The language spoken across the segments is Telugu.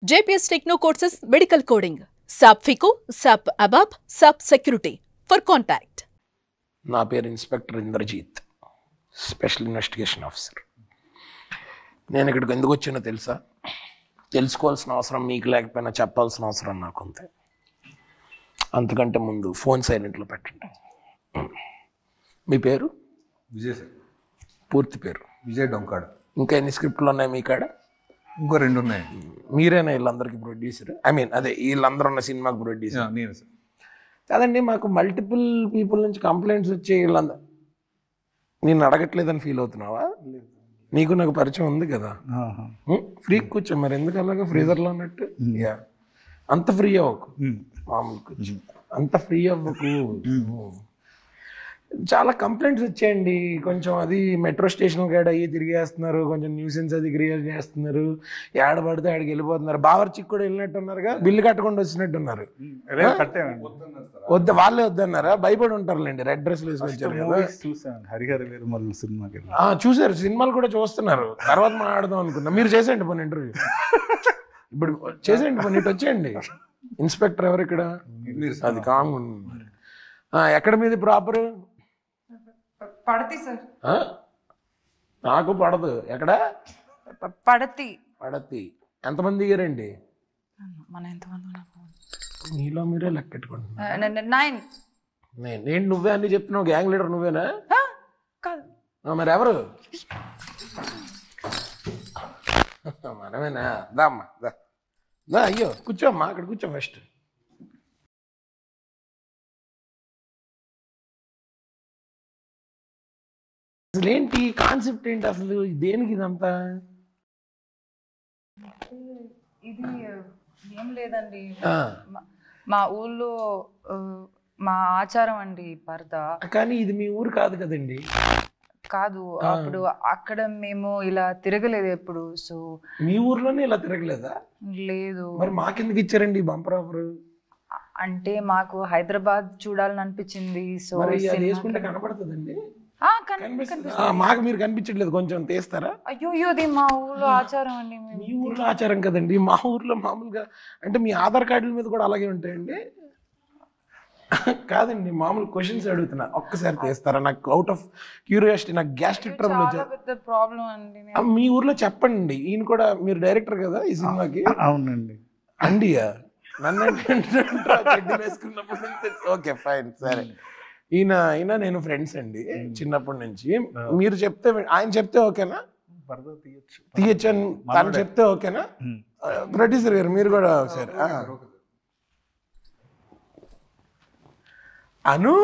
JPS Techno Courses Medical Coding, SAP FICO, SAP ABAP, SAP Security. For contact. నా పేరు inspector Indrajeet, special investigation officer. నేను ఇక్కడికి ఎందుకు వచ్చానో తెలుసా? తెలుసుకోవాల్సిన అవసరం మీకు లేకపోయినా చెప్పాల్సిన అవసరం నాకు ఉంది. అంతకంటే ముందు ఫోన్ సైలెంట్లో పెట్టండి. మీ పేరు? విజయ్ సార్. పూర్తి పేరు? విజయ్ డొంకాడ. ఇంకా ఎన్ని స్క్రిప్ట్లు ఉన్నాయి మీ కాడ? ఇంకో 2 ఉన్నాయి. మీరేనా వీళ్ళందరికీ ప్రొడ్యూసర్? అదే వీళ్ళందరూ ఉన్న సినిమాకి ప్రొడ్యూసర్? నేను సార్. కాదండి, మాకు మల్టిపుల్ పీపుల్ నుంచి కంప్లైంట్స్ వచ్చే వీళ్ళందరూ నేను అడగట్లేదని ఫీల్ అవుతున్నావా? నీకు నాకు పరిచయం ఉంది కదా, ఫ్రీ కూర్చో. మరి ఎందుకు అలాగా ఫ్రీజర్లో అన్నట్టు? అంత ఫ్రీ అవ్వకు, మామూలు కూర్చో, అంత ఫ్రీ అవ్వకు. చాలా కంప్లైంట్స్ వచ్చాయండి. కొంచెం అది మెట్రో స్టేషన్ కాడ అయ్యి తిరిగేస్తున్నారు, కొంచెం న్యూసెన్స్ అది క్రియేట్ చేస్తున్నారు, ఏడబడితే ఆడికి వెళ్ళిపోతున్నారు. బావర్చికి కూడా వెళ్ళినట్టున్నారుగా, బిల్లు కట్టకుండా వచ్చినట్టున్నారు. వాళ్ళే వద్దన్నారా? భయపడి ఉంటారులేండి, రెడ్ డ్రెస్లు వేసుకొచ్చారు కదా. చూసారు, సినిమాలు కూడా చూస్తున్నారు. తర్వాత మాట్లాడదాం అనుకున్నా. మీరు చేసేయండి పని ఇంటర్వ్యూ, ఇప్పుడు చేసేయండి పని, ఇటు వచ్చేయండి. ఇన్స్పెక్టర్ ఎవరు ఇక్కడ? అది కామన్. ఎక్కడ మీది ప్రాపర్? పడతి సార్. నాకు పడదు. ఎక్కడ? పడతి. పడతి. ఎంతమంది దిగారండి? మన ఎంతమంది? మీలో మీరే లెక్కెట్టుకోండి. 9. నేను నువ్వే అన్ని చెప్తున్నావు. గ్యాంగ్ లీడర్ నువ్వేనా? కాదు. మరి ఎవరు? మనమేనా? దామ్మా దా. అయ్యో కూర్చోమ్మా, అక్కడ కూర్చో ఫస్ట్. అసలు ఏంటి కాన్సెప్ట్ ఏంటి అసలు? దేనికి ఇదంతా? ఇది ఏం లేదండి, మా ఊళ్ళో మా ఆచారం అండి పరదా. కానీ ఇది మీ ఊరు కాదు కదండి. కాదు, అప్పుడు అక్కడ మేము ఇలా తిరగలేదు ఎప్పుడు. సో మీ ఊర్లోనే ఇలా తిరగలేదా? లేదు. మరి మాకెందుకు ఇచ్చారండి బంపర్ ఆఫర్? అంటే మాకు హైదరాబాద్ చూడాలని అనిపించింది. సో వేసుకుంటే కనపడుతుందండి. కనిపిస్తుంది. మాకు మీరు కనిపించట్లేదు, కొంచెం తీస్తారా? అయ్యో, ఇది మా ఊర్లో ఆచారం అండి. మీ ఊర్లో ఆచారం కదండి, మా ఊర్లో మామూలుగా. అంటే మీ ఆధార్ కార్డుల మీద కూడా అలాగే ఉంటాయండి? కాదండి, మామూలు క్వశ్చన్స్ అడుగుతున్నా. ఒక్కసారి తీస్తారా? నాకు అవుట్ ఆఫ్ క్యూరియాసిటీ, నాకు గ్యాస్ట్రిక్ ట్రబుల్ వచ్చే ప్రాబ్లం అండి. మీ ఊర్లో చెప్పండి. ఈయన కూడా, మీరు డైరెక్టర్ కదా ఈ సినిమాకి? అవునండి. అండియా? నన్ను వేసుకున్నప్పుడు నుంచి. ఓకే ఫైన్, సరే. ఈయన నేను ఫ్రెండ్స్ అండి చిన్నప్పటి నుంచి. మీరు చెప్తే, ఆయన చెప్తే ఓకేనా? తీయచ్చు అని తను చెప్తే ఓకేనా? ప్రొడ్యూసర్ గారు మీరు కూడా ఒకసారి. అను,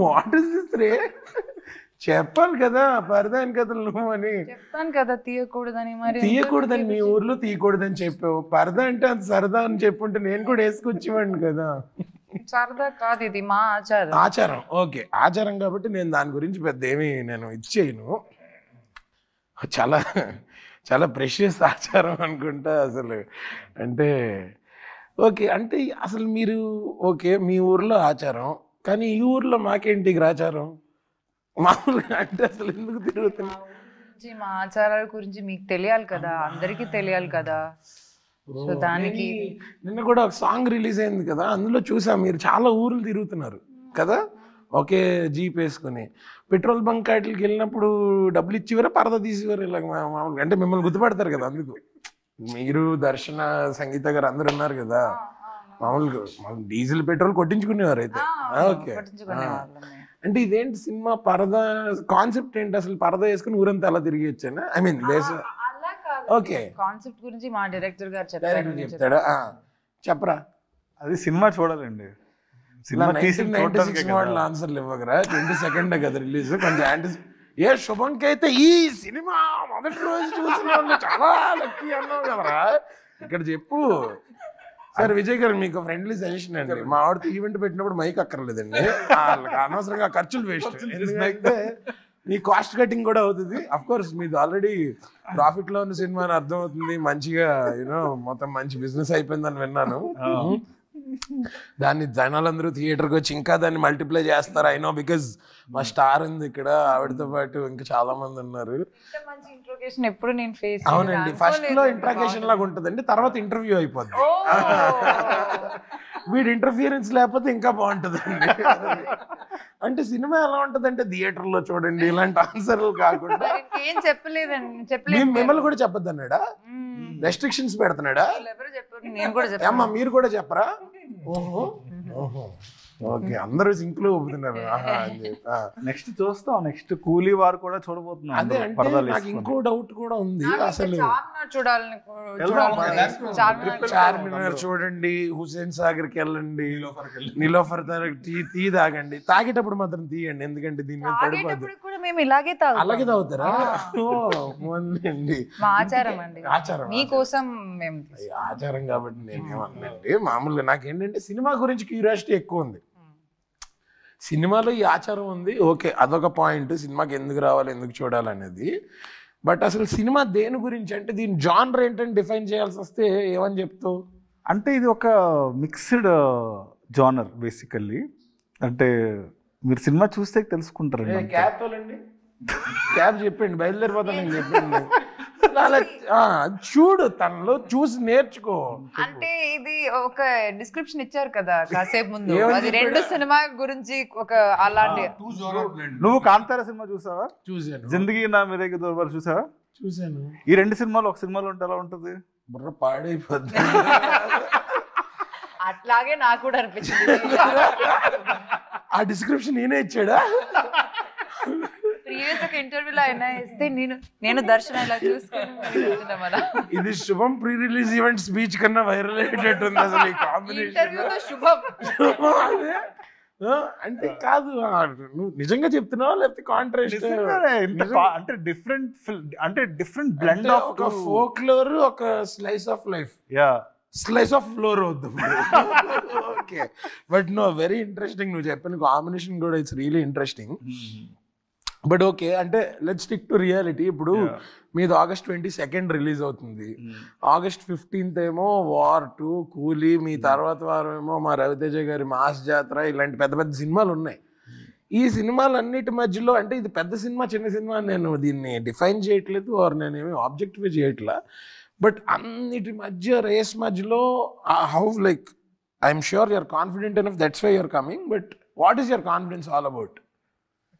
వాట్ ఇస్ దిస్ రే? చెప్పాలి కదా పరదాని కథలు నువ్వు అని. చెప్తాను కదా తీయకూడదని. మరి తీయకూడదని మీ ఊర్లో తీయకూడదని చెప్పావు. పరదా అంటే అంత సరదా అని చెప్పుంటే నేను కూడా వేసుకొచ్చేవాడిని కదా. సరదా కాదు, ఇది మా ఆచారం. ఆచారం, ఓకే ఆచారం కాబట్టి నేను దాని గురించి పెద్ద ఏమీ నేను ఇచ్చేయను. చాలా చాలా ప్రెషియస్ ఆచారం అనుకుంటా అసలు. అంటే ఓకే, అంటే అసలు మీరు ఓకే మీ ఊర్లో ఆచారం, కానీ ఈ ఊర్లో మాకేంటి ఆచారం మామూలుగా? అంటే అసలు ఎందుకు తిరుగుతున్నా? మా ఆచారాల గురించి మీకు తెలియాలి కదా, అందరికీ తెలియాలి కదా. సో దానికి నిన్న కూడా ఒక సాంగ్ రిలీజ్ అయింది కదా, అందులో చూసా మీరు చాలా ఊర్లు తిరుగుతున్నారు కదా, ఒకే జీప్ వేసుకుని. పెట్రోల్ బంక్ కాటికి వెళ్ళినప్పుడు డబ్బులు ఇచ్చివారా, పరద తీసేవారు? ఇలా మామూలుగా అంటే మిమ్మల్ని గుర్తుపడతారు కదా, అందుకు. మీరు, దర్శన, సంగీత గారు అందరు ఉన్నారు కదా, మామూలుగా డీజిల్ పెట్రోల్ కొట్టించుకునేవారు అయితే. ఓకే, అంటే ఇదేంటి సినిమా పరదా కాన్సెప్ట్ ఏంటి అసలు? పరదా వేసుకుని ఊరంతా అలా తిరిగి వచ్చానా? ఐ మీన్ ఓకే, కాన్సెప్ట్ గురించి మా డైరెక్టర్ గారు చెప్తాడా? చెప్పరా. అది సినిమా చూడాలండి. సినిమా 96 మోడల్ ఆన్సర్లు ఇవ్వగరా? 22 కదా రిలీజ్. కొంచెం ఏ శుభంకి అయితే ఈ సినిమా మొదటి రోజు చూసిన వాళ్ళు చాలా లక్కీ అన్నావు కదరా, ఇక్కడ చెప్పు. సరే విజయ్ గారు, మీకు ఫ్రెండ్లీ సజెషన్ అండి. మా ఆవిడతో ఈవెంట్ పెట్టినప్పుడు మైక్ అక్కర్లేదండి, అనవసరంగా ఖర్చులు వేస్ట్. ఎందుకంటే మీ కాస్ట్ కటింగ్ కూడా అవుతుంది. అఫ్ కోర్స్ మీది ఆల్రెడీ ప్రాఫిట్ లో ఉన్న సినిమా అని అర్థం అవుతుంది. మంచిగా మొత్తం మంచి బిజినెస్ అయిపోయిందని విన్నాను. దాన్ని జనాలందరూ థియేటర్కి వచ్చి ఇంకా దాన్ని మల్టిప్లై చేస్తారు. ఐ నో, బికాజ్ మా స్టార్ ఉంది ఇక్కడ, ఆవిడతో పాటు ఇంకా చాలా మంది ఉన్నారు. ఇంట్రోగేషన్ ఎప్పుడు నేను ఫేస్ అవునండి, ఫస్ట్ లో ఇంట్రాగేషన్ లాగా ఉంటుందండి, తర్వాత ఇంటర్వ్యూ అయిపోద్ది. వీడి ఇంటర్ఫియరెన్స్ లేకపోతే ఇంకా బాగుంటుందండి. అంటే సినిమా ఎలా ఉంటుందంటే థియేటర్ లో చూడండి ఇలాంటి ఆన్సర్లు కాకుండా. ఏం చెప్పలేదు మిమ్మల్ని కూడా చెప్పొద్దు అన్నాడా? రెస్ట్రిక్షన్స్ పెడుతున్నాడా? ఎవరు చెప్పారు? నేను కూడా అమ్మా మీరు కూడా చెప్పరా? ఓహో ఓకే, అందరూ సింక్ లో ఒప్పుతున్నారు. నెక్స్ట్ చూస్తాం, నెక్స్ట్ కూలీ వారు కూడా చూడబోతున్నాం. అదే అంటే నాకు ఇంకో డౌట్ కూడా ఉంది. అసలు చార్మినార్ చూడండి, హుసేన్ సాగర్ కి వెళ్ళండి, నిలోఫర్ టీ తాగండి, తాగేటప్పుడు మాత్రం తీయండి, ఎందుకంటే దీని మీద పడిపోద్ది. అలాగే తాగుతారా? అండి ఆచారం అండి, ఆచారం మీకోసం మేము ఆచారం కాబట్టి నేనేమన్నాండి, మామూలుగా నాకేంటంటే సినిమా గురించి క్యూరియాసిటీ ఎక్కువ ఉంది. సినిమాలో ఈ ఆచారం ఉంది, ఓకే, అదొక పాయింట్, సినిమాకి ఎందుకు రావాలి, ఎందుకు చూడాలి అనేది. బట్ అసలు సినిమా దేని గురించి, అంటే దీని జానర్ ఏంటని డిఫైన్ చేయాల్సి వస్తే ఏమని చెప్తావు? అంటే ఇది ఒక మిక్స్డ్ జానర్ బేసికల్లీ. అంటే మీరు సినిమా చూస్తే తెలుసుకుంటారండి. క్యాబ్ తోలండి, క్యాబ్ చెప్పండి, బయలుదేరిపోతాను చెప్పండి. చూడు, తనలో చూసి నేర్చుకో. అంటే ఇది ఒక డిస్క్రిప్షన్ ఇచ్చారు కదా కాసేపు ముందు, అది 2 సినిమా గురించి ఒక అలాంటి. నువ్వు కాంతారా సినిమా చూసావా? చూసాను. జిందగీ నా మీదకి దోర్బార్ చూసావా? చూసాను. ఈ 2 సినిమాలు ఒక సినిమాలో ఉంటే ఎలా ఉంటుంది? బుర్ర పాడైపోద్ది. అట్లాగే నాకు కూడా అనిపించింది. ఆ డిస్క్రిప్షన్ నేనే ఇచ్చాడా? ప్రీవియస్ ఒక ఇంటర్వ్యూలో అయినా ఇస్తే నేను దర్శన ఇలా చూసుకుని ఇది శుభం ప్రీ రిలీజ్ ఈవెంట్ స్పీచ్ కన్నా వైరల్ అయ్యేటట్టుంది అసలు ఈ కాంబినేషన్. శుభం అంటే కాదు, నువ్వు నిజంగా చెప్తున్నావా లేకపోతే కాంట్రాస్ట్? అంటే డిఫరెంట్ బ్లెండ్ ఆఫ్ ఒక ఫోక్లోర్, ఒక slice of life. Slice of floor అవుద్దాం. Okay, but no, very interesting. నువ్వు చెప్పిన కాంబినేషన్ కూడా it's really interesting. But okay, అంటే లెట్స్ స్టిక్ టు రియాలిటీ. ఇప్పుడు మీది August 22 రిలీజ్ అవుతుంది, August 15 ఏమో వార్ 2, కూలీ, మీ తర్వాత వారం ఏమో మా రవితేజ గారి మాస్ జాతర, ఇలాంటి పెద్ద పెద్ద సినిమాలు ఉన్నాయి. ఈ సినిమాలన్నిటి మధ్యలో, అంటే ఇది పెద్ద సినిమా చిన్న సినిమా నేను దీన్ని డిఫైన్ చేయట్లేదు, ఆర్ నేనేమి ఆబ్జెక్టిఫై చేయట్లా, బట్ అన్నిటి మధ్య రేస్ మధ్యలో how like I'm sure you're confident enough, that's why you're coming, but what is your confidence all about?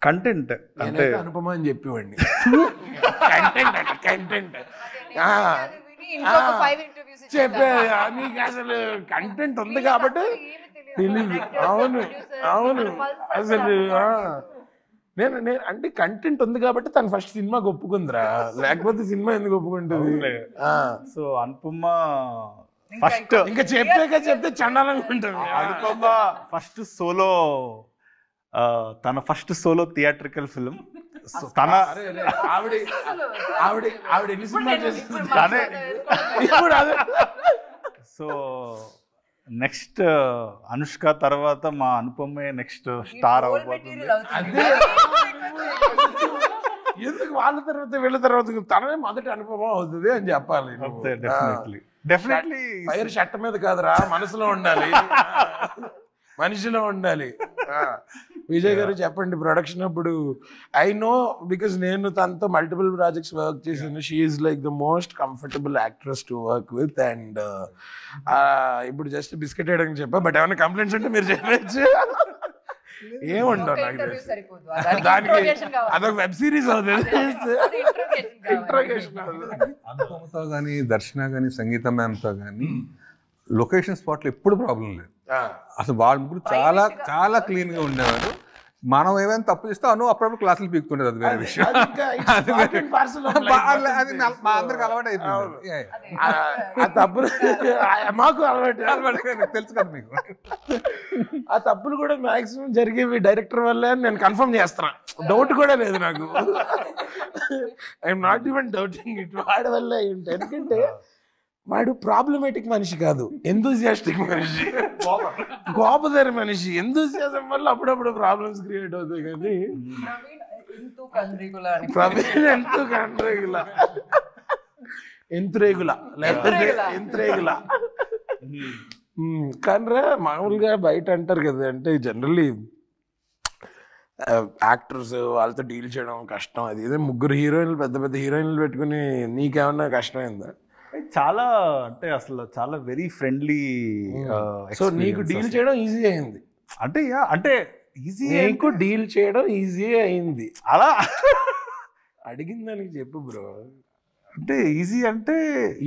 Content అంటే అనుపమ అని చెప్పేవాడిని. కంటెంట్ చెప్పే నీకు అసలు కంటెంట్ ఉంది కాబట్టి తెలియదు. అవును అవును, అసలు నేను అంటే కంటెంట్ ఉంది కాబట్టి తను ఫస్ట్ సినిమాకి ఒప్పుకుందిరా, లేకపోతే సినిమా ఎందుకు ఒప్పుకుంటుంది? సో అనుపమ ఫస్ట్ ఇంకా చెప్తే చండాలంగా ఉంటుంది. అనుపమ ఫస్ట్ సోలో, తన ఫస్ట్ సోలో థియేట్రికల్ ఫిల్మ్. తన ఆవిడ ఎన్ని సినిమాలు చేస్తుంది ఇప్పుడు? అదే. సో నెక్స్ట్ అనుష్క తర్వాత మా అనుపమే నెక్స్ట్ స్టార్ అవ్వబోతుంది. ఎందుకు వాళ్ళ తర్వాత వీళ్ళ తర్వాత తననే మొదటి అనుభవం అవుతుంది అని చెప్పాలి. డెఫినెట్లీ ఫైర్ షర్ట్ మీద కాదురా, మనసులో ఉండాలి, మనిషిలో ఉండాలి. విజయ్ గారు చెప్పండి, ప్రొడక్షన్ అప్పుడు ఐ నో బికాస్ నేను తనతో మల్టిపుల్ ప్రాజెక్ట్స్ వర్క్ చేశాను. She is like the most comfortable actress to work with. And ఇప్పుడు జస్ట్ బిస్కెట్ వేయడానికి చెప్పా, బట్ ఏమైనా కంప్లైంట్స్ ఉంటే మీరు చెప్పచ్చు. ఏముండవు నాకు తెలిసి, దానికి అదొక వెబ్ సిరీస్ అవుతుంది. అనుపమతో కానీ దర్శన కానీ సంగీత మ్యామ్తో కానీ లొకేషన్ స్పాట్లో ఎప్పుడు ప్రాబ్లం లేదు. అసలు వాళ్ళ ముగ్గురు చాలా చాలా క్లీన్గా ఉండేవారు. మనం ఏమైనా తప్పు చేస్తే అప్పుడప్పుడు క్లాసులు పీకుతుండేది, అది వేరే విషయం. అది మా అందరికి అలవాటు అయిపోయింది. మాకు అలవాటు తెలుసు కదా మీకు. ఆ తప్పులు కూడా మాక్సిమం జరిగేవి డైరెక్టర్ వల్లే అని నేను కన్ఫర్మ్ చేస్తున్నా, డౌట్ కూడా లేదు నాకు. I'm not even doubting it, వాడి వల్లే ఉంటాయి. ఎందుకంటే వాడు ప్రాబ్లమేటిక్ మనిషి కాదు, ఎంతూజియాస్టిక్ మనిషి, గోపదారి మనిషి. ఎంతూజియాజం వల్ల అప్పుడప్పుడు ప్రాబ్లమ్స్ క్రియేట్ అవుతాయి. కానీ ప్రవీణ్ ఎంతురేగుల లేకపోతే ఎంతురేగుల. కానీ మామూలుగా బయట అంటారు కదా, అంటే జనరల్లీ యాక్టర్స్ వాళ్ళతో డీల్ చేయడం కష్టం. అది ఇదే ముగ్గురు హీరోయిన్లు పెద్ద పెద్ద హీరోయిన్లు పెట్టుకుని నీకేమన్నా కష్టమైందా? చాలా అంటే అసలు చాలా వెరీ ఫ్రెండ్లీ. సో నీకు డీల్ చేయడం ఈజీ అయింది అంటే అంటే ఈజీ, నీకు డీల్ చేయడం ఈజీ అయింది అలా అడిగిన దానికి చెప్పు బ్రో. అంటే ఈజీ అంటే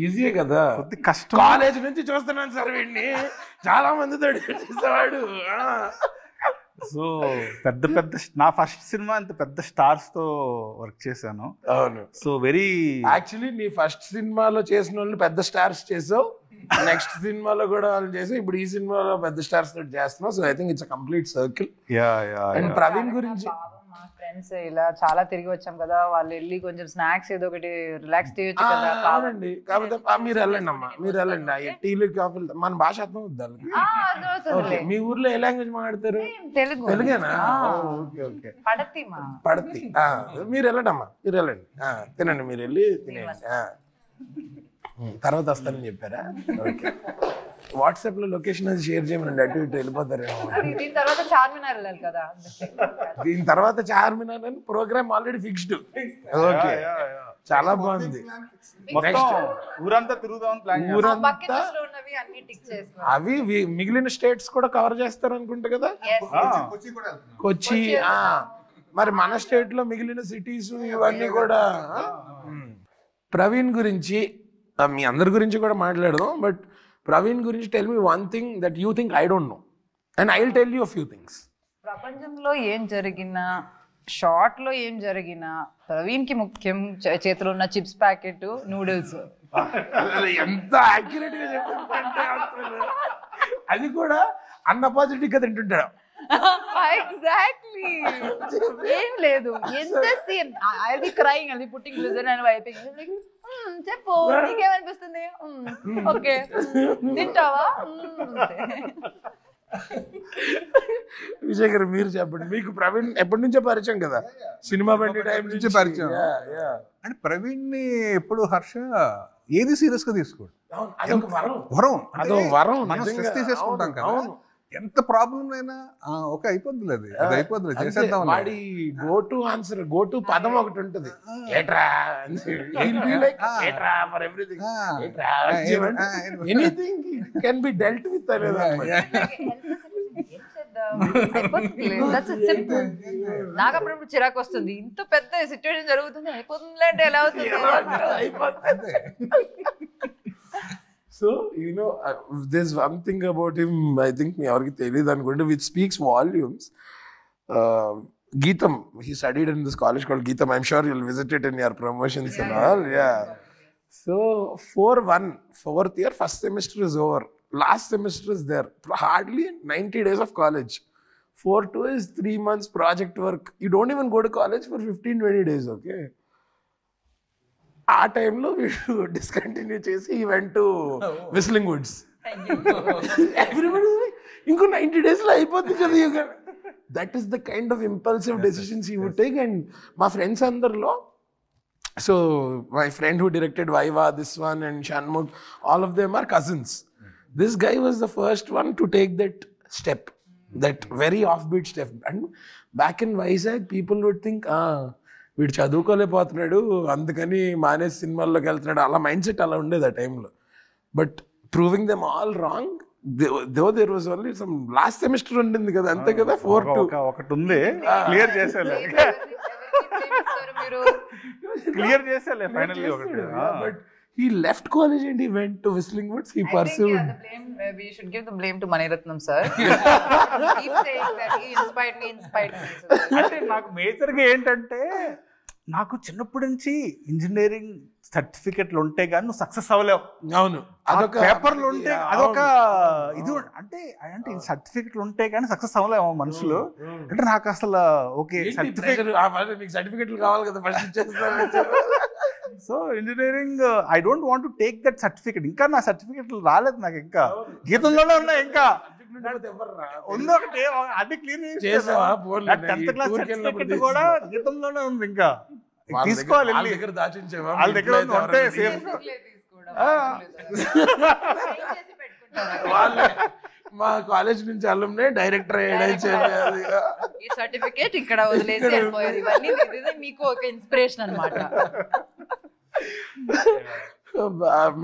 ఈజీయే కదా, కొద్ది కష్టం. కాలేజ్ నుంచి చూస్తున్నాను సార్ వీడిని, చాలా మందితో చేసేవాడు. సో పెద్ద పెద్ద నా ఫస్ట్ సినిమా అంత పెద్ద స్టార్స్ తో వర్క్ చేశాను. అవును. సో వెరీ యాక్చువల్లీ నీ ఫస్ట్ సినిమాలో చేసిన వాళ్ళు పెద్ద స్టార్స్ చేసావు, నెక్స్ట్ సినిమాలో కూడా వాళ్ళు చేసావు, ఇప్పుడు ఈ సినిమాలో పెద్ద స్టార్స్ తోటి చేస్తున్నావు. So I think it's complete circle. And Praveen గురించి మా ఫ్రెండ్స్ ఇలా చాలా తిరిగి వచ్చాం కదా, వాళ్ళు వెళ్ళి కొంచెం స్నాక్స్ ఏదో ఒకటి రిలాక్స్ చేయొచ్చు కదా. కాదండి, కాకపోతే మీరు వెళ్ళండి అమ్మా, మీరు వెళ్ళండి. టీలు కాఫీలు మన భాష అర్థం అవుద్ది. మీ ఊర్లో ఏ లాంగ్వేజ్ మాట్లాడతారు? తెలుగు. తెలుగేనా? Okay okay. పడతి. మీరు వెళ్ళండి అమ్మా, మీరు వెళ్ళండి, తినండి, మీరు వెళ్ళి తినేయండి, తర్వాత వస్తానని చెప్పారా? ఓకే. వాట్సాప్ లో లొకేషన్ అది షేర్ చేయమనండి, అటు ఇటు వెళ్ళిపోతారేమో. దీని తర్వాత చార్మినార్ వెళ్ళాలి కదా. దీని తర్వాత చార్మినార్ అని ప్రోగ్రామ్ ఆల్రెడీ ఫిక్స్డ్. ఓకే, చాలా బాగుంది. ఊరంతా తిరుగుదాం ప్లాన్. ఊరంతా అవి మిగిలిన స్టేట్స్ కూడా కవర్ చేస్తారు అనుకుంటా కదా. కొచ్చి, మరి మన స్టేట్ లో మిగిలిన సిటీస్ ఇవన్నీ కూడా. ప్రవీణ్ గురించి మీ అందరి గురించి కూడా మాట్లాడదాం, బట్ ప్రవీణ్ గురించి tell me one thing that you think I don't know and I will tell you few things. ప్రపంచంలో ఏం జరిగినా, షార్ట్ లో ఏం జరిగినా, ప్రవీణ్ కి ముఖ్యం చేతిలో ఉన్న చిప్స్ ప్యాకెట్, నూడిల్స్. ఎంత యాక్యురేట్ గా చెప్పారంటే అది కూడా అన్అపాజిటివ్ గా తింటుంటాడు. ఎగ్జాక్ట్లీ, ఏం లేదు. ఎంత same I be crying, I be putting glycerine and wiping. చెప్పు, నీకేమనిపిస్తుంది? ఓకే, తింటావా? విజయ్ గారు మీరు చెప్పండి, మీకు ప్రవీణ్ ఎప్పటి నుంచో పరిచయం కదా, సినిమా బండి టైం నుంచి పరిచయం. అంటే ప్రవీణ్ ని ఎప్పుడు హర్ష ఏది సీరియస్ గా తీసుకోడు. వరం, అదో వరం. మనం స్ట్రెస్ తీసేసుకుంటాం కదా, ఎంత ప్రాబ్లం అయినా ఓకే అయిపోద్దులే, అది అయిపోద్దులే, చేసేద్దాం. వాడి go to answer, go to పదం ఒకటి ఉంటుంది, ఏట్రా. For everything anything can be dealt with అనేది. నాకు అప్పుడప్పుడు చిరాకు వస్తుంది, ఇంత పెద్ద సిచ్యువేషన్ జరుగుతుంది, అయిపోతుంది అంటే ఎలా అవుతుంది? So, you know, there's one thing about him, I think, which speaks volumes. Geetam, he studied in this college called Geetam. I'm sure you'll visit it in your promotions and all. Yeah. So, 4-1, fourth year, first semester is over. Last semester is there. Hardly 90 days of college. 4-2 is 3 months project work. You don't even go to college for 15-20 days, okay? ఆ టైంలో వీడు డిస్కంటిన్యూ చేసి he went to whistling woods. Everybody ఇంకో 90 days లో అయిపోతుంది కదా. That is the kind of impulsive decisions he would take. And మా ఫ్రెండ్స్ అందరిలో, so my friend who directed Viva, this one and Shanmukh, all of them are cousins. This guy was the first one to take that step, that very off beat step. And back in Vizag people would think వీడు చదువుకోలేకపోతున్నాడు అందుకని మానేసి సినిమాల్లోకి వెళ్తున్నాడు, అలా మైండ్ సెట్ అలా ఉండేది ఆ టైంలో. But proving them all wrong. Though there was only some last semester ఉండింది కదా, అంతే కదా. 4-2 ఒకటి ఉంది, క్లియర్ చేసేలే, క్లియర్ చేసేలే ఫైనల్లీ ఒకటి. But he left college and he went to Whistling Woods. He pursued. I think, we should give the blame to Mani Ratnam sir. Keep saying that he inspired me. అంటే నాకు మేజర్గా ఏంటంటే, నాకు చిన్నప్పటి నుంచి ఇంజనీరింగ్ సర్టిఫికెట్లు ఉంటే కానీ నువ్వు సక్సెస్ అవ్వలేవు. అవును, అదొక పేపర్లు ఉంటే అదొక ఇది. అంటే సర్టిఫికెట్లు ఉంటే కానీ సక్సెస్ అవ్వలేము మనుషులు. అంటే నాకు అసలు ఓకే సర్టిఫికెట్లు కావాలి కదా ఫస్ట్ ఇచ్చేస్తారు. So engineering I don't want to take that certificate. ఇంకా నా సర్టిఫికెట్లు రాలేదు నాకు, ఇంకా గీతంలోనే ఉన్నాయి. ఇంకా ఉంది ఒకటి, అది క్లియర్ చేసావా? 10th క్లాస్ సర్టిఫికెట్ కూడా గీతంలోనే ఉంది. ఇంకా తీసుకోవాలి, వాళ్ళ దగ్గర దాచించేవా? వాళ్ళ దగ్గర ఉంటే సేఫ్. మా కాలేజ్ నుంచి అల్లుమ్నే డైరెక్టర్ అయ్యాడని చెప్పేది. ఈ సర్టిఫికేట్ ఇక్కడ వదిలేసి వెళ్ళిపోయారు. ఇవన్నీ మీకు ఒక ఇన్స్పిరేషన్ అన్నమాట.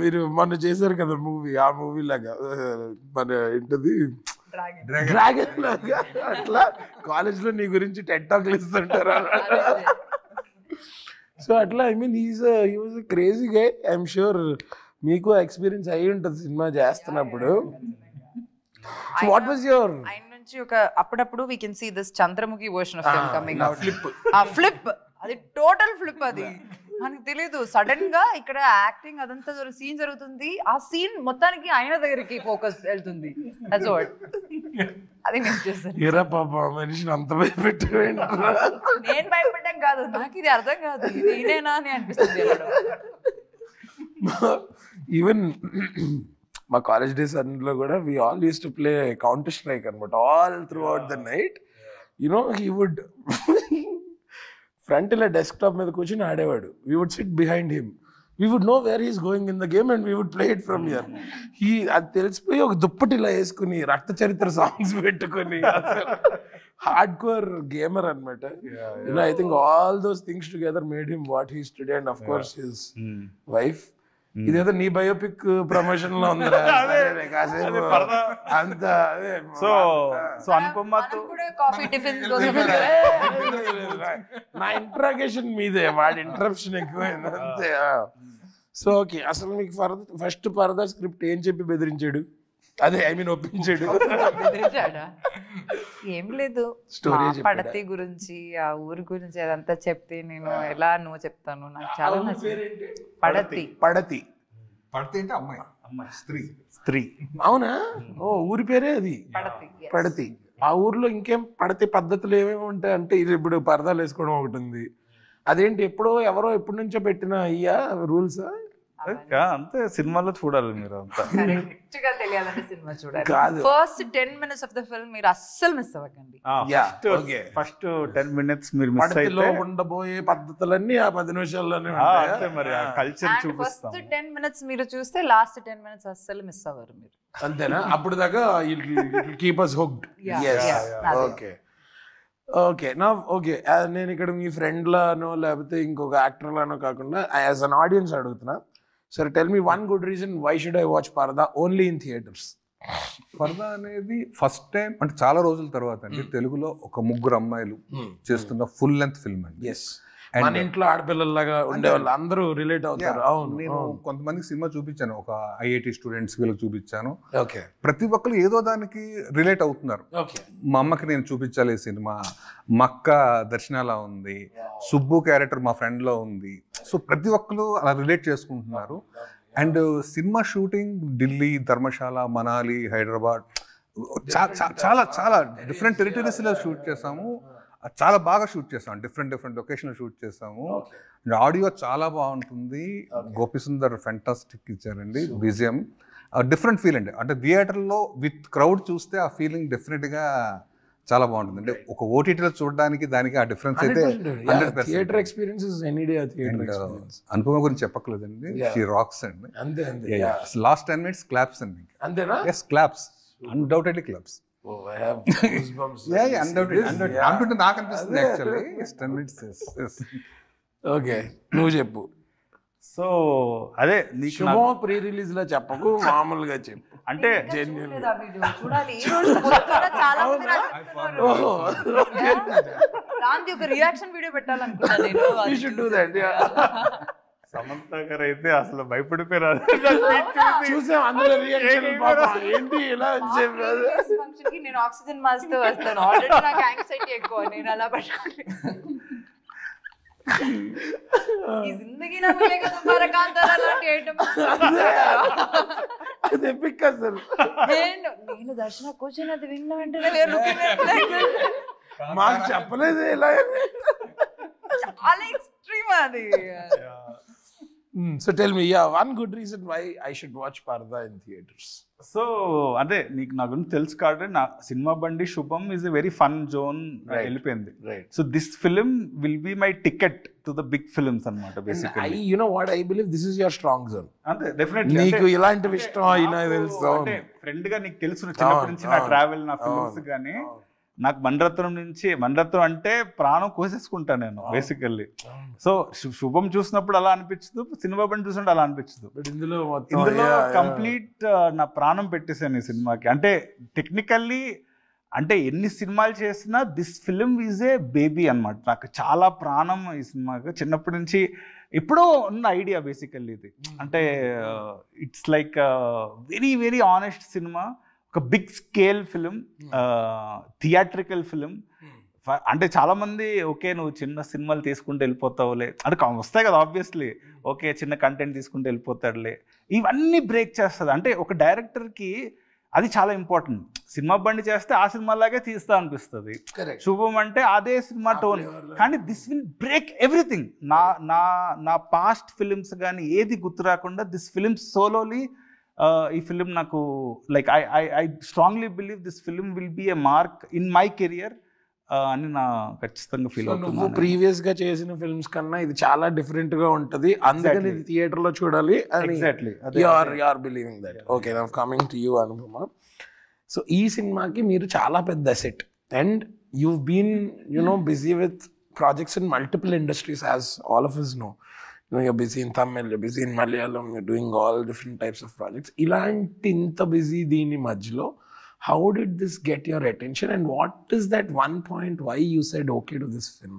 మీరు మొన్న చేశారు కదా మూవీ, ఆ మూవీ లాగా మన ఏంటది డ్రాగన్ లాగా అట్లా కాలేజ్ లో నీ గురించి టెడ్ టాక్లు ఇస్తుంటారు. సో అట్లా I mean he was crazy guy. I'm sure మీకు ఎక్స్పీరియన్స్ అయ్యి ఉంటుంది సినిమా చేస్తున్నప్పుడు. సో వాట్ వాజ్ యువర్ ఆయన నుంచి ఒక అప్పుడప్పుడు we can see this Chandramukhi version of film coming out. Flip ఆ ఫ్లిప్ అది టోటల్ ఫ్లిప్. అది మనకు తెలీదు. సడన్ గా ఇక్కడ యాక్టింగ్ అదంతా సీన్ జరుగుతుంది, ఆ సీన్ మొత్తానికి ఆయన దగ్గరికి ఫోకస్ వెళ్తుంది. దట్స్ వాట్ అది నేను చేశాను. ఎరా పాప మనిషిని అంత భయపెట్టు. నేను భయపడ్డాం కాదు, నాకు ఇది అర్థం కాదు, ఇది ఈయనేనా అని అనిపిస్తుంది. ఈవెన్ మా కాలేజ్ డేస్ అన్నిలో కూడా we all used to play counter strike అనమాట all throughout the night. You know he would front ఇలా డెస్క్టాప్ మీద కూర్చొని ఆడేవాడు. We would sit behind him, we would know where he's going in the game and we would play it from here. అది తెలిసిపోయి ఒక దుప్పటి ఇలా వేసుకుని రక్త చరిత్ర సాంగ్స్ పెట్టుకుని హార్డ్ కోర్ గేమర్ అనమాట. You know I think all those things together made him what he's today and of course his wife. ఇదేదో నీ బయోపిక్ ప్రమోషన్ లో ఉంది కాసేపు అంత. సో అనుపమతో కాఫీ టిఫిన్ నా ఇంట్రాగేషన్ మీదే, వాడి ఇంటరప్షన్ ఎక్కువైంది అంతే. సో ఓకే, అసలు మీకు ఫస్ట్ ఫర్దర్ స్క్రిప్ట్ ఏం చెప్పి బెదిరించాడు? అదే ఐ మీన్ ఒప్పించాడు. ఏం లేదు, పడతి గురించి ఆ ఊరి గురించి అదంతా చెప్తే నేను ఎలా నువ్వు చెప్తాను, నాకు చాలా నచ్చింది. పడతి పడతి పడితే అంటే అమ్మాయి, అమ్మాయి స్త్రీ. అవునా? ఓ ఊరి పేరే అది పడతి. పడతి. ఆ ఊర్లో ఇంకేం పడతి పద్ధతులు ఏమేమి ఉంటాయి అంటే, ఇది ఇప్పుడు పరదాలు వేసుకోవడం ఒకటి ఉంది. అదేంటి ఎప్పుడో ఎవరో ఎప్పటి నుంచో పెట్టిన అయ్యా రూల్సా? అంతే, సినిమాలో చూడాలి మీరు అంతా. కరెక్ట్ గా తెలియాలంటే సినిమా చూడాలి. కాదు, first 10 minutes of the film మీరు అస్సలు మిస్ అవ్వకండి. ఫస్ట్ 10 minutes మీరు మిస్ పడతిలో అయితే ఉండబోయే పద్ధతులన్నీ ఆ 10 నిమిషాల్లోనే ఉంటాయి. అంతే, మరి ఆ కల్చర్ చూపిస్తాం. ఫస్ట్ 10 minutes మీరు చూస్తే లాస్ట్ 10 minutes అస్సలు మిస్ అవ్వరు మీరు. అంతేనా? అప్పుడు దాకా keep us hooked. Okay okay. నా ఓకే, నేను ఇక్కడ మీ ఫ్రెండ్ లానో లేకపోతే ఇంకొక యాక్టర్ లానో కాకుండా యాజ్ అన్ ఆడియన్స్ అడుగుతున్నా. సరే, tell me one good reason why should I watch Paradha only in theatres? Paradha అనేది ఫస్ట్ టైం అంటే చాలా రోజుల తర్వాత అండి తెలుగులో ఒక ముగ్గురు అమ్మాయిలు చేస్తున్న ఫుల్ లెంత్ ఫిల్మ్ అండి. మన ఇంట్లో ఆడపిల్లలాగా ఉండేవాళ్ళు అందరూ రిలేట్ అవుతారు. అవును, నేను కొంతమందికి సినిమా చూపించాను, ఒక ఐఐటి స్టూడెంట్స్ వీళ్ళకి చూపించాను. ఓకే, ప్రతి ఒక్కరు ఏదో దానికి రిలేట్ అవుతున్నారు. ఓకే, మా అమ్మకి నేను చూపించాలి ఈ సినిమా, మక్క దర్శనాలా ఉంది, సుబ్బు క్యారెక్టర్ మా ఫ్రెండ్లో ఉంది. సో ప్రతి ఒక్కరు అలా రిలేట్ చేసుకుంటున్నారు. And cinema shooting Delhi, Dharamshala, Manali, Hyderabad చాలా చాలా డిఫరెంట్ టెరిటరీస్లో షూట్ చేసాము. చాలా బాగా షూట్ చేసాం, డిఫరెంట్ లొకేషన్ షూట్ చేసాము. ఆడియో చాలా బాగుంటుంది. గోపిసుందర్ ఫెంటాస్టిక్ ఇచ్చారండి BGM. డిఫరెంట్ ఫీల్ అండి, అంటే థియేటర్లో విత్ క్రౌడ్ చూస్తే ఆ ఫీలింగ్ డెఫినెట్గా చాలా బాగుంటుంది. అంటే ఒక ఓటీటీలో చూడడానికి దానికి ఆ డిఫరెన్స్ అయితే theatre experience is any day theatre experience. Anupama గురించి చెప్పక్కర్లేదండి, షీ రాక్స్ అండి. అంతే అంతే. లాస్ట్ 10 minutes క్లాప్స్ అండి. అంతేనా? Yes, claps, undoubtedly claps. అంటుంటే నాకు అనిపిస్తుంది యాక్చువల్లీ. 10 minutes. ఓకే, నువ్వు చెప్పు. సో అదే శుభం ప్రీ రిలీజ్ లో చెప్పకు, మామూలుగా చెప్పు. అంటే చూడాలి. ఈ రోజు పొద్దున్న చాలా మంది నాకు దాంతో ఒక రియాక్షన్ వీడియో పెట్టాలనుకున్నా నేను. You should do that, yeah. Samantha గారు అయితే అసలు భయపడిపోయారు. చూసాం అందులో రియాక్షన్, ఏంటి ఇలా ఫంక్షన్ కి నేను ఆక్సిజన్ మాస్క్ తో వస్తాను. ఆల్రెడీ నాకు యాంగ్జైటీ ఎక్కువ, నేను అలా పట్టుకోండి. ఈ జిందగీ నా మిలేగా తుమ్హారా కాంతారా లాంటి ఐటమ్ అది ఎపిక్ అసలు. నేను దర్శన కూర్చొని అది విన్న వెంటనే మాకు చెప్పలేదు ఇలా. చాలా ఎక్స్ట్రీమ్ అది. So tell me, one good reason why I should watch Parda in theaters. So అదే నీకు నా గురించి తెలుసు కాబట్టి నా cinema Bandi Subham is a very fun zone వెళ్ళిపోయింది. Right. So this film will be my ticket to the big films అనమాట basically. You know what I believe, this is your strong zone. అంతే డెఫినెట్లీ. నీకు ఇలాంటి ఇష్టం అయినా తెలుసు. అంటే ఫ్రెండ్ గా నీకు తెలుసు చిన్నప్పటి నుంచి నా ట్రావెల్ నా ఫిల్మ్స్ కానీ నాకు మణిరత్నం అంటే ప్రాణం కోసేసుకుంటాను నేను బేసికల్లీ. సో శుభం చూసినప్పుడు అలా అనిపించదు, సినిమా బండి చూసినప్పుడు అలా అనిపించదు. ఇందులో కంప్లీట్ నా ప్రాణం పెట్టేశాను ఈ సినిమాకి. అంటే టెక్నికల్లీ అంటే ఎన్ని సినిమాలు చేసినా this film is a baby అనమాట. నాకు చాలా ప్రాణం ఈ సినిమాకి. చిన్నప్పటి నుంచి ఎప్పుడో ఉన్న ఐడియా బేసికల్లీ ఇది. అంటే it's like very very honest cinema, ఒక big scale film, theatrical film. అంటే చాలా మంది ఓకే నువ్వు చిన్న సినిమాలు తీసుకుంటూ వెళ్ళిపోతావులే అంటే వస్తాయి కదా ఆబ్వియస్లీ, ఓకే చిన్న కంటెంట్ తీసుకుంటూ వెళ్ళిపోతాడులే, ఇవన్నీ బ్రేక్ చేస్తుంది. అంటే ఒక డైరెక్టర్కి అది చాలా ఇంపార్టెంట్. సినిమా బండి చేస్తే ఆ సినిమాలాగే తీస్తా అనిపిస్తుంది, శుభం అంటే అదే సినిమా టోన్. కానీ దిస్ విల్ బ్రేక్ ఎవ్రీథింగ్. నా పాస్ట్ ఫిలిమ్స్ కానీ ఏది గుర్తు రాకుండా దిస్ ఫిలిం సోలోలీ ఈ ఫిలిం నాకు like I strongly believe this film will B a mark in my career అని నా ఖచ్చితంగా ఫీల్ అవుతున్నాను. నువ్వు ప్రీవియస్ గా చేసిన ఫిల్మ్స్ కన్నా ఇది చాలా డిఫరెంట్ గా ఉంటది, అందుకని ఇది థియేటర్ లో చూడాలి. Exactly you are believing that. Okay, now coming to you Anupama. So ఈ సినిమాకి మీరు చాలా పెద్ద set and you been busy with projects in multiple industries as all of us know. You're busy in Tamil, you're busy in Malayalam, you're doing all different types of projects. Ilanti inta busy deeni majlo, how did this get your attention and what is that one point why you said okay to this film?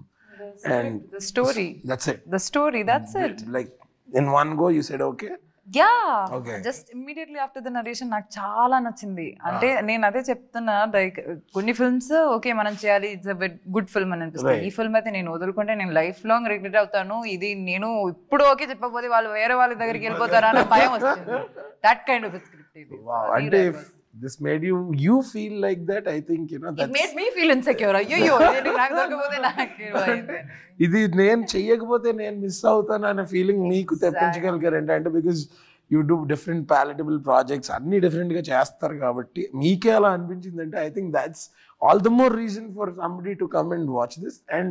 And the story. That's it. The story, that's it. Like in one go you said okay? Yeah. Okay. Just immediately after the narration నాకు చాలా నచ్చింది. అంటే నేను అదే చెప్తున్నా, లైక్ కొన్ని ఫిల్మ్స్ ఓకే మనం చేయాలి, ఇట్స్ అ గుడ్ ఫిల్మ్ అని అనిపిస్తుంది. ఈ ఫిల్మ్ అయితే నేను వదులుకుంటే నేను లైఫ్ లాంగ్ రిగ్రెట్ అవుతాను. ఇది నేను ఇప్పుడు ఓకే చెప్పకపోతే వాళ్ళు వేరే వాళ్ళ దగ్గరికి వెళ్ళిపోతారా అనే భయం వస్తుంది. దట్ కైండ్ ఆఫ్ స్క్రిప్ట్ ఇది. అంటే this made you feel like that, I think it made me feel insecure. అయ్యో నేను నాకు దొరకకపోతే నాకు ఇది నేను చెయ్యకపోతే నేను మిస్ అవుతాను అనే ఫీలింగ్ మీకు తెప్పించగలిగారంటే, అంటే because you do different palatable projects అన్ని డిఫరెంట్ గా చేస్తారు కాబట్టి మీకే అలా అనిపించిందంటే I think that's all the more reason for somebody to come and watch this. And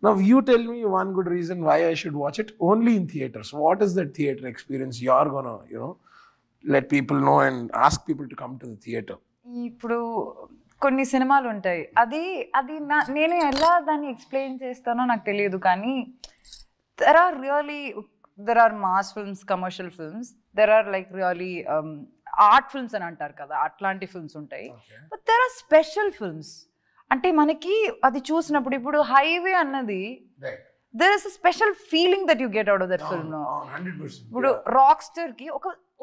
now you tell me one good reason why I should watch it only in theaters. What is that theater experience you are gonna let people know and ask people to come to the theater? ఇప్పుడు కొన్ని సినిమాలు ఉంటాయి, అది నేను ఎలా దాన్ని ఎక్స్ప్లెయిన్ చేస్తానో నాకు తెలియదు. కానీ there are mass films, commercial films, there are like really art films అని అంటారు కదా, అట్లాంటి ఫిల్మ్స్ ఉంటాయి. But there are special films. అంటే మనకి అది చూసినప్పుడు ఇప్పుడు హైవే అన్నది there is a special feeling that you get out of that film. 100%. ఇప్పుడు రాక్స్టర్ కి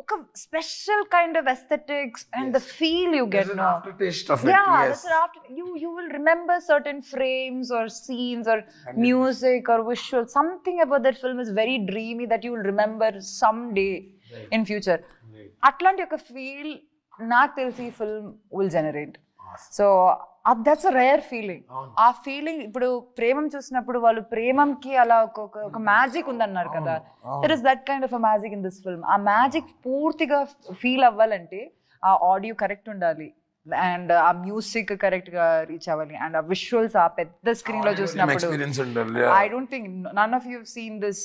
ఒక special kind of aesthetics and the feel you get. There's an aftertaste of it. Yeah, Yes. that's an after. You will remember certain frames or scenes or music or visual. Something about that film is very dreamy that you will remember someday in future. అట్లాంటి ఒక ఫీల్ నాకు తెలిసి ఈ film will generate. So that's a rare feeling. ఆ ఫీలింగ్ ఇప్పుడు ప్రేమం చూసినప్పుడు వాళ్ళు ప్రేమంకి అలా ఒక మ్యాజిక్ ఉందన్నారు కదా, there is that kind of a magic in this film. ఆ మ్యాజిక్ పూర్తిగా ఫీల్ అవ్వాలంటే ఆ ఆడియో కరెక్ట్ ఉండాలి అండ్ ఆ మ్యూజిక్ కరెక్ట్ గా రీచ్ అవ్వాలి అండ్ ఆ విజువల్స్ ఆ పెద్ద స్క్రీన్ లో చూసినప్పుడు. I don't think none of you have seen this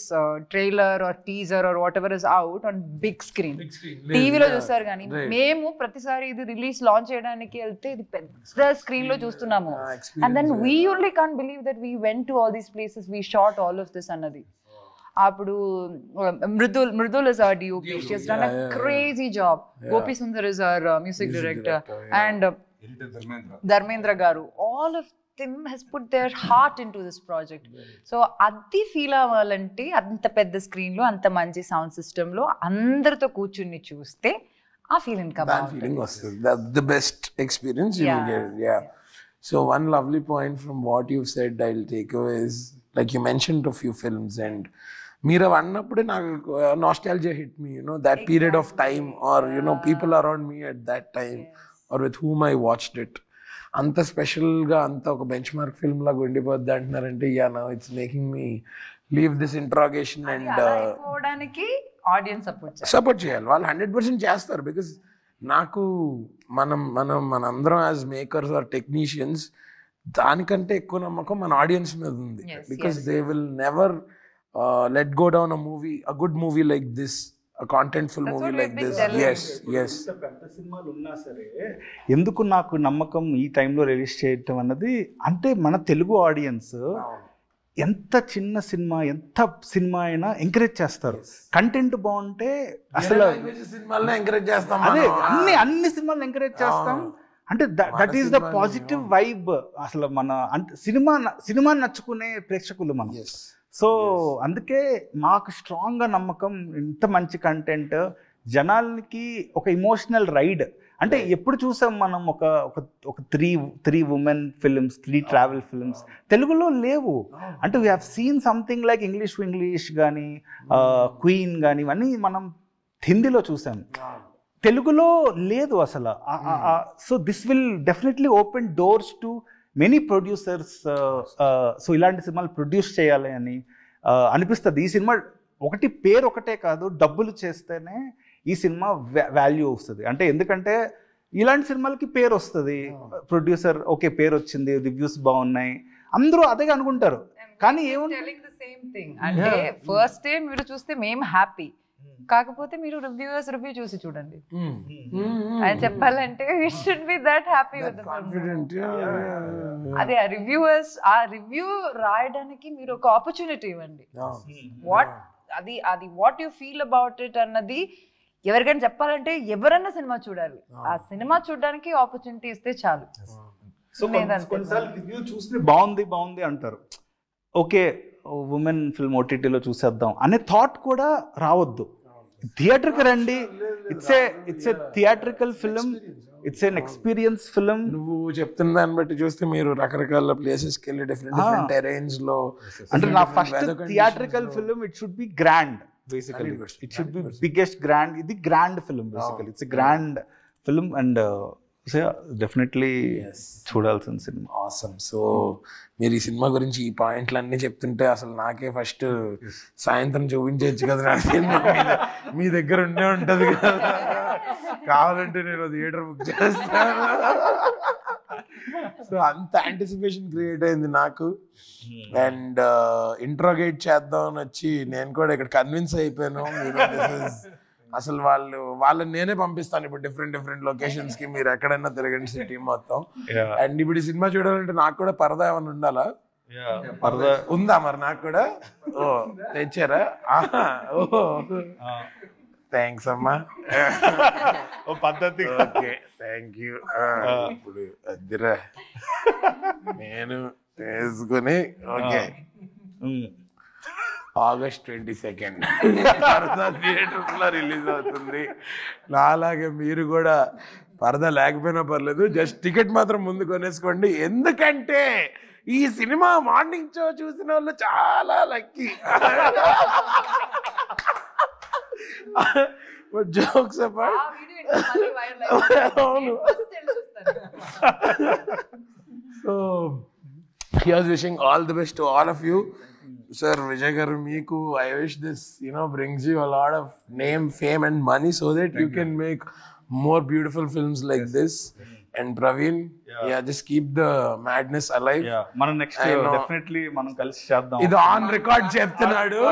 trailer or teaser or whatever is out on big screen. టీవీలో చూస్తారు కానీ మేము ప్రతిసారి ఇది రిలీజ్ లాంచ్ చేయడానికి వెళ్తే ఇది పెద్ద స్క్రీన్ లో చూస్తున్నాము. And then we only can't believe that we went to all these places, we shot all of this అన్నది. అప్పుడు Mridul is our DOP. She has done a crazy job. Gopi Sundar is our music director. And Dharmendra garu, all of them has put their heart into this project. So అది ఫీల్ అవ్వాలంటే అంత పెద్ద స్క్రీన్ లో అంత మంచి సౌండ్ సిస్టమ్ లో అందరితో కూర్చుని చూస్తే ఆ ఫీలింగ్ వస్తుంది. That's the best experience you will get. Yeah. So one lovely point from what you've said I'll take away is, like you mentioned a few films and మీరు అన్నప్పుడే నాకు nostalgia hit me, that period of time or people around me at that time or with whom I watched it. అంత స్పెషల్గా అంత ఒక బెంచ్ మార్క్ ఫిల్మ్ లాగా ఉండిపోద్ది అంటున్నారంటే now it's making me leave this interrogation and అయిపోవడానికి ఆడియన్స్ సపోర్ట్ చేయాలి. వాళ్ళు 100% చేస్తారు. బికాస్ నాకు మనందరం యాజ్ మేకర్స్ ఆర్ టెక్నీషియన్స్ దానికంటే ఎక్కువ నమ్మకం మన ఆడియన్స్ మీద ఉంది. Because they will never let go down a good movie like this, a contentful movie like this. Yes. పెద్ద సినిమాలు ఉన్నా సరే ఎందుకు నాకు నమ్మకం ఈ టైంలో రిలీజ్ చేయటం అన్నది, అంటే మన తెలుగు ఆడియన్స్ ఎంత చిన్న సినిమా ఎంత సినిమా అయినా ఎంకరేజ్ చేస్తారు. కంటెంట్ బాగుంటే అసలు సినిమాలను ఎంకరేజ్ చేస్తాం. అదే అన్ని సినిమాలను ఎంకరేజ్ చేస్తాం. అంటే that is the positive vibe. అసలు మన అంటే సినిమా నచ్చుకునే ప్రేక్షకులు మనం. సో అందుకే మాకు స్ట్రాంగ్గా నమ్మకం, ఇంత మంచి కంటెంట్ జనాలకి ఒక ఇమోషనల్ రైడ్. అంటే ఎప్పుడు చూసాం మనం ఒక three women films, 3 travel films తెలుగులో లేవు. అంటే we have seen something like English కానీ క్వీన్ కానీ ఇవన్నీ మనం హిందీలో చూసాం, తెలుగులో లేదు అసలు. So this will definitely open doors to many producers. So ఇలాంటి సినిమాలు ప్రొడ్యూస్ చేయాలి అని అనిపిస్తుంది. ఈ సినిమా పేరు ఒకటే కాదు, డబ్బులు చేస్తేనే ఈ సినిమా వాల్యూ వస్తుంది. అంటే ఎందుకంటే ఇలాంటి సినిమాలకి పేరు వస్తుంది, ప్రొడ్యూసర్ ఓకే పేరు వచ్చింది, రివ్యూస్ బాగున్నాయి, అందరూ అదే అనుకుంటారు. కానీ అంటే ఫస్ట్ డే మీరు చూస్తే మేము హ్యాపీ, కాకపోతే మీరు రివ్యూ చూసి చూడండి. అని చెప్పాలంటే we should be that happy with the confident. అదే ఆ రివ్యూ రాయడానికి మీరు ఒక ఆపర్చునిటీ ఇవ్వండి. What you feel about it అన్నది ఎవరికైనా చెప్పాలంటే ఎవరన్నా సినిమా చూడాలి. ఆ సినిమా చూడడానికి ఆపర్చునిటీ ఇస్తే చాలు. సో కొన్నిసార్లు రివ్యూ చూస్తే బాగుంది అంటారు, ఓకే ఉమెన్ ఫిల్మ్ ఓటీటీలో చూసేద్దాం అనే థాట్ కూడా రావద్దు. థియేటర్కి రండి. It's a theatrical film, it's an experience film. నువ్వు చెప్తున్న దాన్ని బట్టి చూస్తే మీరు రకరకాల ప్లేసెస్కి వెళ్ళి డిఫరెంట్ టెరైన్స్ లో, అంటే నా first theatrical film it should be grand. Basically, it should be biggest grand. It's a grand film basically. It's a grand film and so yeah, definitely చూడాల్సిన సినిమా. ఆసమ్. సో మీరు ఈ సినిమా గురించి ఈ పాయింట్లు అన్నీ చెప్తుంటే అసలు నాకే ఫస్ట్ సాయంత్రం చూపించవచ్చు కదా నా సినిమా. మీ దగ్గర ఉండే ఉంటుంది కదా, కావాలంటే నేను థియేటర్ బుక్ చేస్తాను. సో అంత యాంటిసిపేషన్ క్రియేట్ అయింది నాకు. అండ్ ఇంట్రోగేట్ చేద్దాం అని వచ్చి నేను కూడా ఇక్కడ కన్విన్స్ అయిపోయాను. అసలు వాళ్ళని నేనే పంపిస్తాను ఇప్పుడు డిఫరెంట్ లొకేషన్స్ కి, మీరు ఎక్కడైనా తిరగండి సిటీ మొత్తం. అండ్ ఇప్పుడు ఈ సినిమా చూడాలంటే నాకు కూడా పరదా ఏమైనా ఉండాలా? ఉందా మరి? నాకు కూడా తెచ్చారా? ఓహో థ్యాంక్స్ అమ్మా. పద్ధతి. Okay thank you. ఇప్పుడు అదిరా నేను వేసుకుని ఓకే. August 22 పరదా థియేటర్స్ లో రిలీజ్ అవుతుంది. నాలాగే మీరు కూడా పరదా లేకపోయినా పర్లేదు, జస్ట్ టికెట్ మాత్రం ముందు కొనేసుకోండి. ఎందుకంటే ఈ సినిమా మార్నింగ్ షో చూసిన వాళ్ళు చాలా లక్కీ. జోక్స్ అపార్ట్, అవును. So here's wishing all the best to all of you. Sir Vijay garu, meeku I wish this brings you a lot of name, fame and money so that you can make more beautiful films like this. And Praveen, just keep the madness alive. మనం నెక్స్ట్ డెఫినెట్లీ మనం కలిసి చేద్దాం. ఇది ఆన్ రికార్డ్ చెప్తున్నాడు,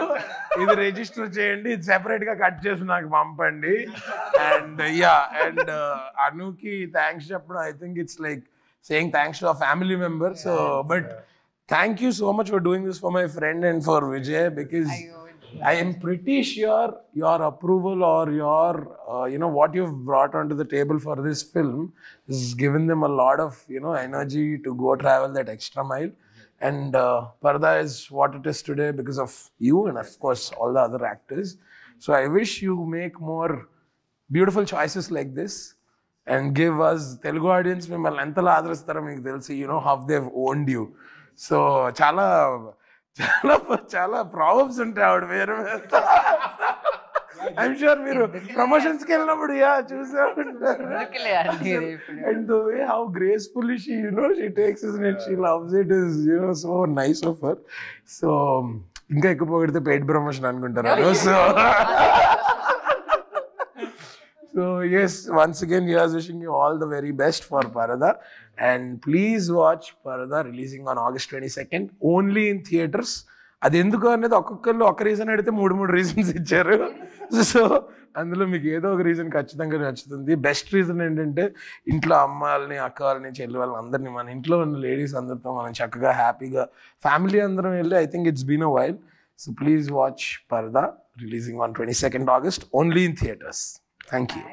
ఇది రిజిస్టర్ చేయండి, ఇది సెపరేట్ గా కట్ చేసి నాకు పంపండి. అండ్ అండ్ అనుకి థ్యాంక్స్ చెప్పడం, I think it's like saying thanks to a family member. So but thank you so much for doing this for my friend and for Vijay, because I am pretty sure your approval or your what you've brought onto the table for this film has given them a lot of energy to go travel that extra mile. And Parda is what it is today because of you and of course all the other actors. So I wish you make more beautiful choices like this and give us Telugu audience mimmalni entala aadharistaro meeku telusu, how they've owned you. So చాలా ప్రాబ్లమ్స్ ఉంటాయి ఆవిడ వేరే. ఐఎమ్ షూర్ మీరు ప్రమోషన్స్కి వెళ్ళినప్పుడు చూసే ఉంటారు. And the way how gracefully she takes it and she loves it is so nice of her. So ఇంకా ఎక్కువ పొగిడితే పెయిడ్ ప్రమోషన్ అనుకుంటారు. So yes, once again, here's wishing you all the very best for Parada, and please watch Parada releasing on August 22nd only in theaters. అది ఎందుకు అనేది ఒక్కొక్కళ్ళు ఒక రీజన్ అడిగితే 3 రీజన్స్ ఇచ్చారు. సో అందులో మీకు ఏదో ఒక రీజన్ ఖచ్చితంగా నచ్చుతుంది. బెస్ట్ రీజన్ ఏంటంటే ఇంట్లో అమ్మాయిల్ని, అక్క వాళ్ళని, చెల్లి వాళ్ళని అందరినీ, మన ఇంట్లో ఉన్న లేడీస్ అందరితో మనం చక్కగా హ్యాపీగా ఫ్యామిలీ అందరం వెళ్ళి, I think it's been a while. So please watch Parada releasing on 22nd August only in theaters. Thank you.